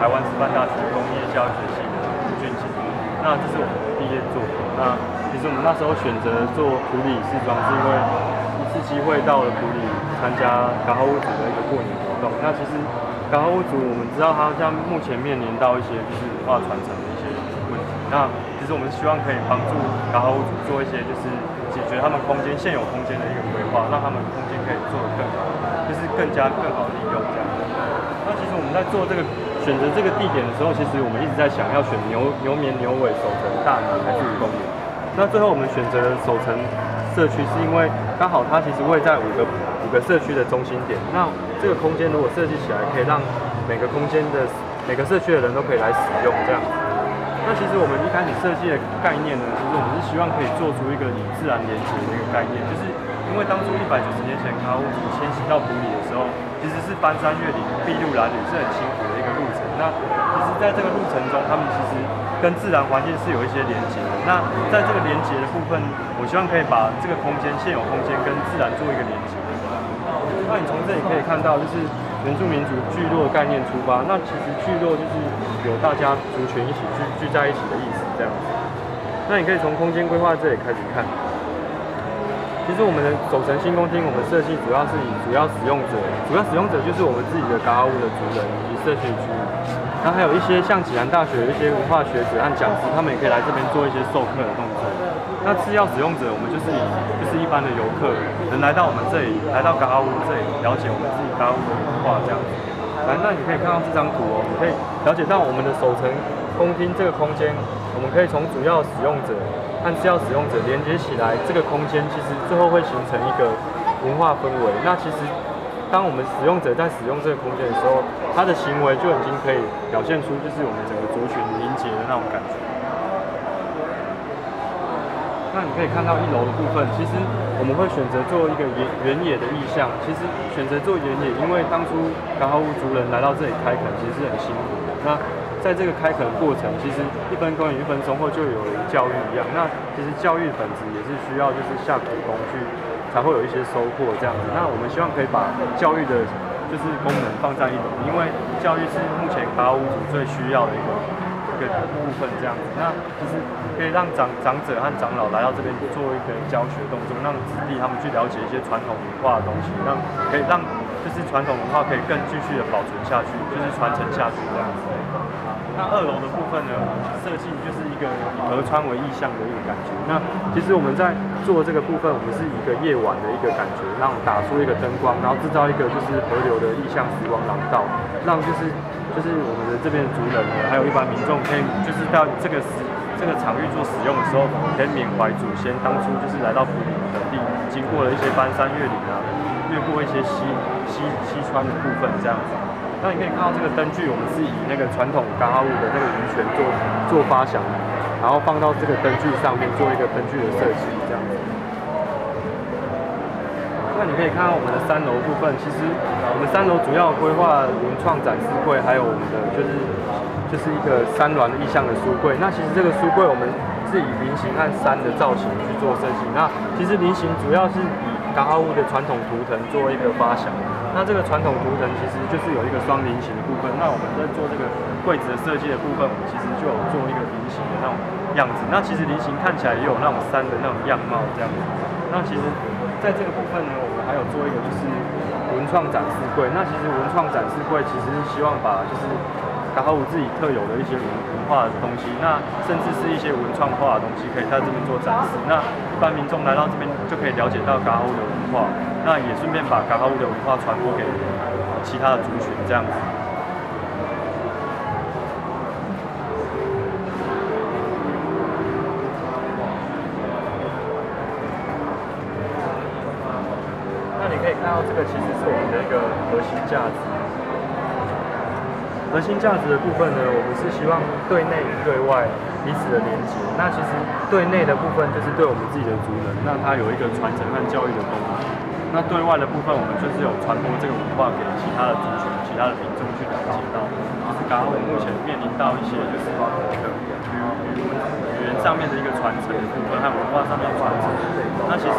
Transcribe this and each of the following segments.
台湾师范大学工业教育学系的俊杰。那这是我们的毕业作品。那其实我们那时候选择做埔里试装，是因为一次机会到了埔里参加嘎哈屋组的一个过年活动。那其实嘎哈屋组我们知道它像目前面临到一些就是文化传承的一些问题。那其实我们希望可以帮助嘎哈屋组做一些就是解决他们现有空间的一个规划，让他们空间可以做得更好，就是更好利用这样。那其实我们在做选择这个地点的时候，其实我们一直在想要选牛眠、牛尾、首城、大南还是5公园。那最后我们选择了首城社区，是因为刚好它其实位在五个社区的中心点。那这个空间如果设计起来，可以让每个社区的人都可以来使用这样子。那其实我们一开始设计的概念呢，其实我们是希望可以做出一个以自然连结的一个概念，就是因为当初190年前嘎哈屋组迁徙到埔里的时候，其实是翻山越岭、筚路蓝缕，是很辛苦的一个路程。那其实在这个路程中，他们其实跟自然环境是有一些连结的。那在这个连结的部分，我希望可以把这个现有空间跟自然做一个连结。那你从这里可以看到，就是原住民族聚落的概念出发，那其实聚落就是有大家族群一起聚在一起的意思，这样子。那你可以从空间规划这里开始看。其实我们的首城新宫厅，我们设计主要是以主要使用者就是我们自己的嘎哈屋的族人以及社区区域。然后还有一些像暨南大学的一些文化学者和讲师，他们也可以来这边做一些授课的动作。那次要使用者，我们就是一般的游客，能来到我们这里，来到嘎哈屋这里，了解我们自己嘎哈屋的文化这样子。来，那你可以看到这张图哦，你可以了解到我们的首城公厅这个空间，我们可以从主要使用者和次要使用者连接起来，这个空间其实最后会形成一个文化氛围。那其实当我们使用者在使用这个空间的时候，他的行为就已经可以表现出就是我们整个族群凝结的那种感觉。那你可以看到1楼的部分，其实我们会选择做一个原野的意象。其实选择做原野，因为当初嘎哈屋族人来到这里开垦，其实是很辛苦的。那在这个开垦过程，其实1分耕耘1分收获，就有教育一样。那其实教育的本质也是需要就是下苦功才会有一些收获这样子。那我们希望可以把教育的就是功能放在1楼，因为教育是目前嘎哈屋族最需要的一个部分这样子。那就是可以让长者和长老来到这边做一个教学动作，让子弟他们去了解一些传统文化的东西，可以让就是传统文化可以更继续的保存下去，就是传承下去这样子。那2楼的部分呢，设计就是一个以河川为意象的一个感觉。那其实我们在做这个部分，我们是一个夜晚的一个感觉，让打出一个灯光，然后制造一个就是河流的意象时光廊道，让就是我们的这边的族人呢，还有一般民众可以就是到这个场域做使用的时候，可以缅怀祖先当初就是来到埔里本地，经过了一些翻山越岭啊，越过一些溪川的部分这样子。那你可以看到这个灯具，我们是以那个传统嘎哈屋的那个鱼泉做发想，然后放到这个灯具上面做一个灯具的设计这样子。那你可以看到我们的3楼部分，其实我们3楼主要规划文创展示柜，还有我们的就是一个山峦的意象的书柜。那其实这个书柜我们是以菱形和山的造型去做设计。那其实菱形主要是以嘎哈屋的传统图腾做一个发想。那这个传统图腾其实就是有一个双菱形的部分。那我们在做这个柜子的设计的部分，我们其实就有做一个菱形的那种样子。那其实菱形看起来也有那种山的那种样貌这样子。那其实在这个部分呢，我们还有做一个就是文创展示柜。那其实文创展示柜其实是希望把就是嘎哈屋自己特有的一些文化的东西，那甚至是一些文创化的东西，可以在这边做展示。那一般民众来到这边就可以了解到嘎哈屋的文化，那也顺便把嘎哈屋的文化传播给其他的族群这样子。那你可以看到这个其实是我们的一个核心价值。核心价值的部分呢，我们是希望对内与对外彼此的连接。那其实对内的部分就是对我们自己的族人，那它有一个传承和教育的功能。那对外的部分，我们就是有传播这个文化给其他的族群、其他的民众去了解到，就是嘎哈屋目前面临到一些就是语言上面的一个传承的部分和文化上面的传承。那其实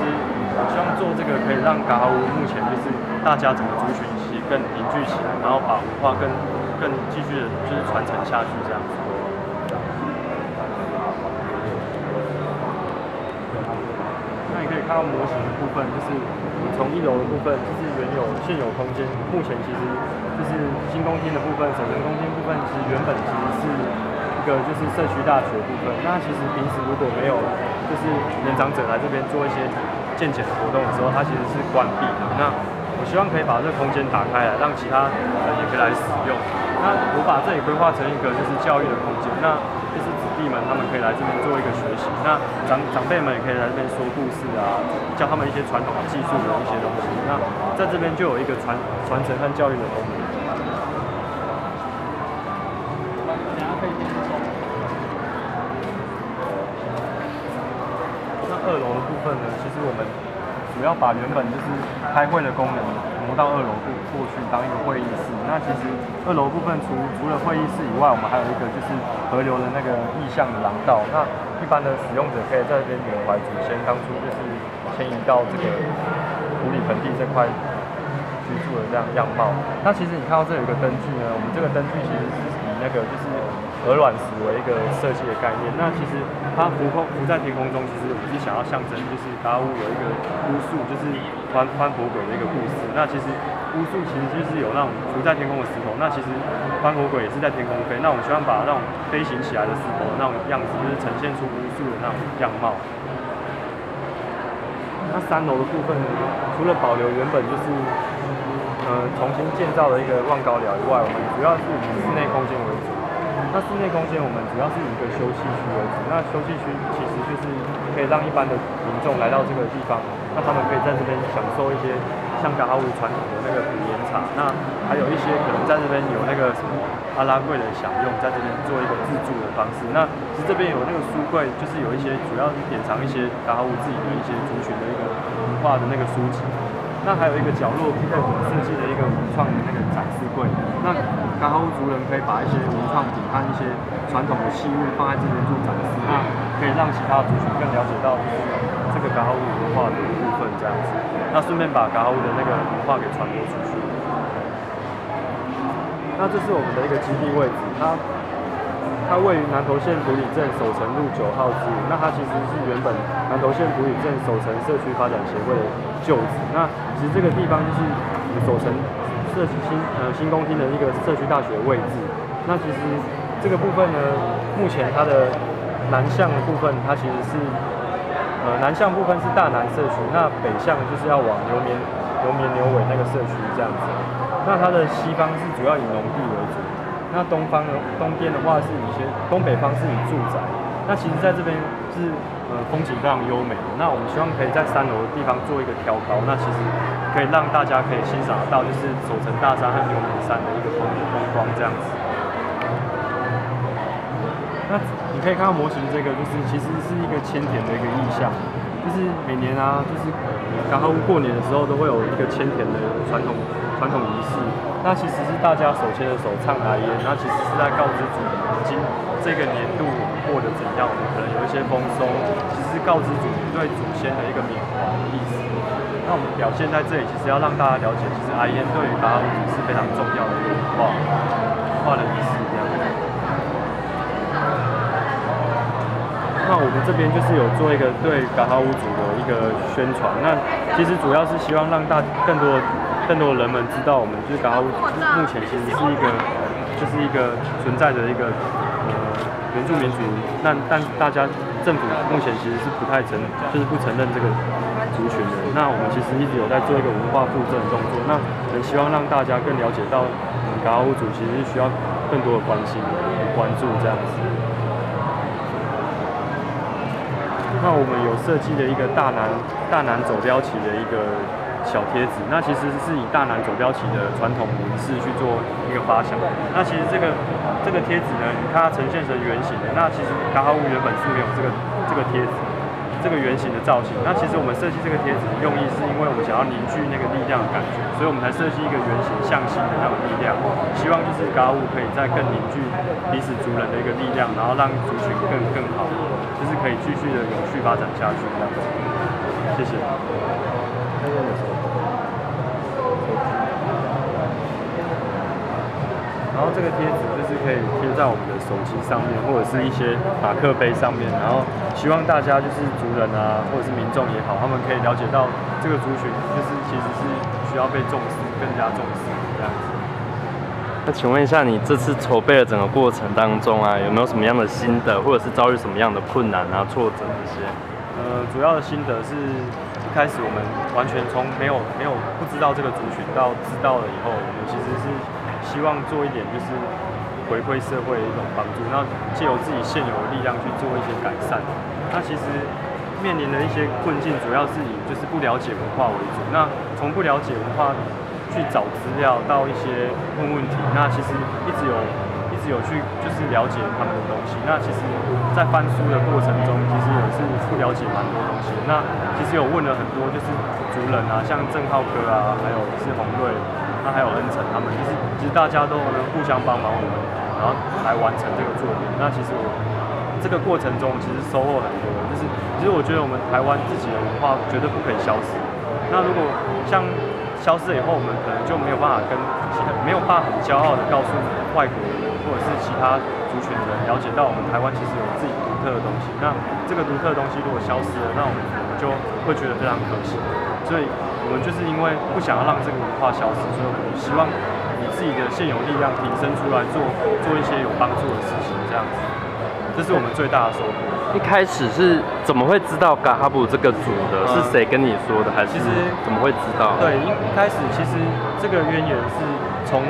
我希望做这个可以让嘎哈屋目前就是大家整个族群一起更凝聚起来，然后把文化更继续的就是传承下去这样子。那你可以看到模型的部分，就是从1楼的部分，就是现有空间，目前其实就是新公厅的部分、省城公厅部分，其实原本其实是一个就是社区大学部分。那其实平时如果没有就是年长者来这边做一些健检活动的时候，它其实是关闭的。那我希望可以把这个空间打开来，让其他人也可以来使用。那我把这里规划成一个就是教育的空间，那就是子弟们他们可以来这边做一个学习，那长辈们也可以来这边说故事啊，教他们一些传统技术的一些东西。那在这边就有一个传承和教育的功能。那2楼的部分呢，其实我们主要把原本就是开会的功能挪到2楼过去当一个会议室。那其实2楼部分除了会议室以外，我们还有一个就是河流的那个意象的廊道。那一般的使用者可以在这边缅怀祖先当初就是迁移到这个埔里盆地这块居住的这样样貌。那其实你看到这有一个灯具呢，我们这个灯具其实是以那个就是鹅卵石为一个设计的概念。那其实它浮在天空中，其实我们是想要象征就是达乌有一个巫术，就是翻佛鬼的一个故事。那其实巫术其实就是有那种浮在天空的石头，那其实翻佛鬼也是在天空飞。那我们希望把那种飞行起来的石头的那种样子，就是呈现出巫术的那种样貌。那3楼的部分，除了保留原本就是重新建造的一个望高寮以外，我们主要是以室内空间为主。那室内空间我们主要是以一个休憩区为主。那休憩区其实就是可以让一般的民众来到这个地方，那他们可以在这边享受一些像噶哈巫传统的那个古岩茶，那还有一些可能在这边有那个什么阿拉贵的享用，在这边做一个自助的方式。那其实这边有那个书柜，就是有一些主要是典藏一些噶哈巫自己的一些族群的一个文化的那个书籍。那还有一个角落，在我们设计的一个文创的那个展示柜。那噶哈巫族人可以把一些文创品和一些传统的器物放在这边做展示，那可以让其他族群更了解到这个噶哈巫文化的部分这样子。那顺便把噶哈巫的那个文化给传播出去。那这是我们的一个基地位置，它位于南投县埔里镇守城路9号之五。那它其实是原本南投县埔里镇守城社区发展协会的旧址。那其实这个地方就是守城新公厅的一个社区大学位置。那其实这个部分呢，目前它的南向的部分，它其实是南向部分是大南社区，那北向就是要往牛尾那个社区这样子。那它的西方是主要以农地为主。那东边的话是东北方是以住宅。那其实在这边是风景非常优美的。那我们希望可以在3楼的地方做一个挑高，那其实可以让大家可以欣赏到就是守城大山和牛门山的一个风光这样子。那你可以看到模型这个就是其实是一个迁田的一个意象，就是每年啊，就是噶哈巫过年的时候都会有一个迁田的传统仪式。那其实是大家手牵着手唱来烟，那其实是在告知祖今这个年度我们过得怎样，我们可能有一些丰收，其实是告知对祖先的一个缅怀的意思。那我们表现在这里，其实要让大家了解，其实来烟对于噶哈巫是非常重要的一个文化的仪式这样。那我们这边就是有做一个对噶哈巫族的一个宣传，那其实主要是希望让更多的人们知道，我们就是噶哈巫目前其实是一个存在的一个原住民族，但大家政府目前其实是不承认这个族群的。那我们其实一直有在做一个文化复振的动作，那也希望让大家更了解到，噶哈巫族其实是需要更多的关心、关注这样子。那我们有设计了一个大南走标旗的一个小贴纸，那其实是以大南走标旗的传统纹饰去做一个发想。那其实这个贴纸呢，你看它呈现成圆形的，那其实噶哈巫原本是没有这个贴纸这个圆形的造型。那其实我们设计这个贴纸的用意是因为我们想要凝聚那个力量的感觉，所以我们才设计一个圆形向心的那种力量，希望就是噶哈巫可以再更凝聚彼此族人的一个力量，然后让族群更好，就是可以继续的永续发展下去这样子。谢谢。后这个贴纸就是可以贴在我们的手机上面，或者是一些马克杯上面，然后希望大家就是族人啊，或者是民众也好，他们可以了解到这个族群就是其实是需要被重视，更加重视这样子。那请问一下，你这次筹备的整个过程当中啊，有没有什么样的心得，或者是遭遇什么样的困难啊、挫折这些？主要的心得是一开始我们完全从没有不知道这个族群到知道了以后，我们其实是希望做一点就是回馈社会的一种帮助，那借由自己现有的力量去做一些改善。那其实面临的一些困境，主要是以就是不了解文化为主。那从不了解文化去找资料，到一些问题，那其实一直有去就是了解他们的东西。那其实，在翻书的过程中，其实也是不了解蛮多东西。那其实有问了很多就是族人啊，像郑浩哥啊，还有是洪瑞，那还有恩成他们，就是其实大家都能互相帮忙我们，然后来完成这个作品。那其实我这个过程中其实收获很多，就是其实我觉得我们台湾自己的文化绝对不可以消失。那如果像消失了以后，我们可能就没有办法没有办法很骄傲的告诉外国人或者是其他族群的人了解到我们台湾其实有自己独特的东西。那这个独特的东西如果消失了，那我们就会觉得非常可惜。所以我们就是因为不想要让这个文化消失，所以我们希望以自己的现有力量提升出来做一些有帮助的事情，这样子，这是我们最大的收获。一开始是怎么会知道嘎哈布这个组的？是谁跟你说的？还是怎么会知道？对，一开始其实这个渊源是从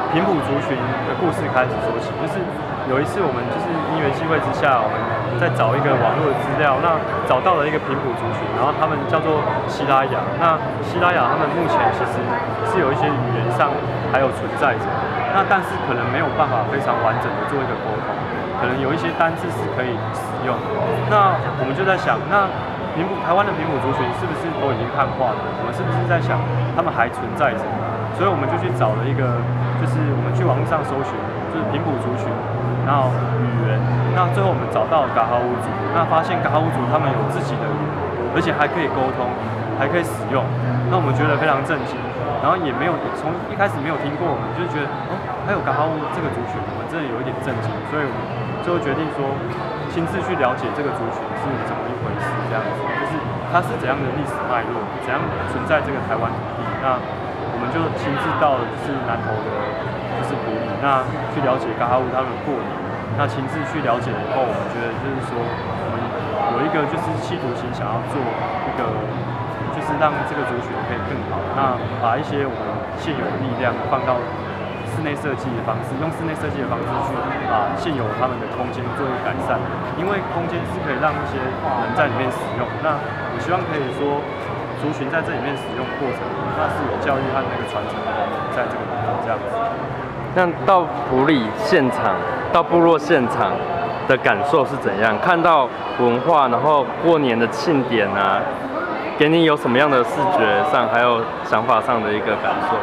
平埔族群的故事开始说起。就是有一次我们就是因缘际会之下，我们在找一个网络的资料，那找到了一个平埔族群，然后他们叫做西拉雅。那西拉雅他们目前其实是有一些语言上还有存在着，那但是可能没有办法非常完整的做一个沟通。可能有一些单字是可以使用，那我们就在想，那台湾的平埔族群是不是都已经汉化了？我们是不是在想他们还存在着？所以我们就去找了一个，就是我们去网络上搜寻，就是平埔族群，然后语言，那最后我们找到嘎哈乌族，那发现嘎哈乌族他们有自己的语言，而且还可以沟通，还可以使用，那我们觉得非常震惊。然后也没有从一开始没有听过，我们就觉得还有嘎哈乌这个族群，我们真的有一点震惊，所以我们最后决定说亲自去了解这个族群是怎么一回事，这样子就是它是怎样的历史脉络，怎样存在这个台湾土地。那我们就亲自到了就是南投的，就是埔里，那去了解嘎哈乌他们过年，那亲自去了解了以后，我们觉得就是说我们有一个就是企图心，想要做一个。就是让这个族群可以更好，那把一些我们现有的力量放到室内设计的方式，用室内设计的方式去把现有他们的空间做一个改善。因为空间是可以让一些人在里面使用，那我希望可以说族群在这里面使用的过程，那是有教育和那个传承的在这个地方这样子。那到埔里现场，到部落现场的感受是怎样？看到文化，然后过年的庆典啊。给你有什么样的视觉上还有想法上的一个感受？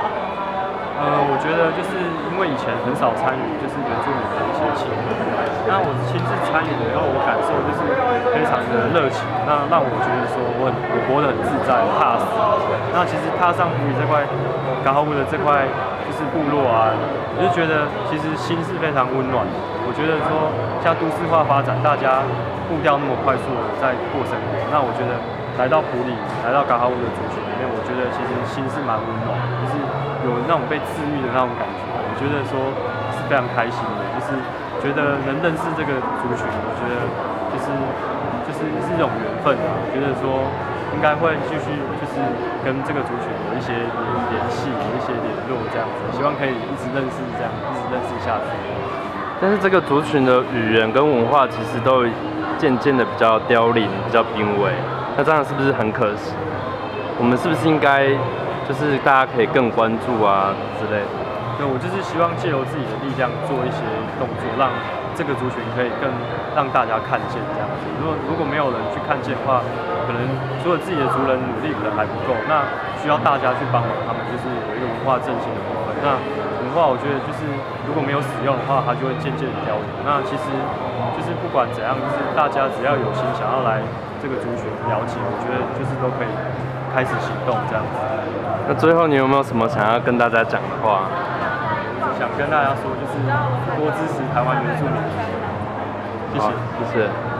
我觉得就是因为以前很少参与就是原住民的一些庆典，那我亲自参与了以后，我感受就是非常的热情，那让我觉得说我活得很自在，踏实。那其实踏上埔里这块嘎哈乌的这块就是部落啊，我就觉得其实心是非常温暖的。我觉得说像都市化发展，大家步调那么快速的在过生活，那我觉得。来到埔里，来到嘎哈乌的族群里面，我觉得其实心是蛮温暖，就是有那种被治愈的那种感觉。我觉得说是非常开心的，就是觉得能认识这个族群，我觉得就是一种缘分啊。觉得说应该会继续就是跟这个族群有一些联系，有一些联络这样子，希望可以一直认识这样，一直认识下去。但是这个族群的语言跟文化其实都渐渐的比较凋零，比较濒危。那这样是不是很可惜？我们是不是应该就是大家可以更关注啊之类的？对，我就是希望借由自己的力量做一些动作，让这个族群可以更让大家看见这样子。如果没有人去看见的话，可能除了自己的族人努力可能还不够，那需要大家去帮忙他们，就是有一个文化振兴的部分。那文化我觉得就是如果没有使用的话，它就会渐渐的凋零。那其实就是不管怎样，就是大家只要有心想要来这个族群了解，我觉得就是都可以开始行动这样子。那最后你有没有什么想要跟大家讲的话？想跟大家说，就是多支持台湾原住民。谢谢，谢谢。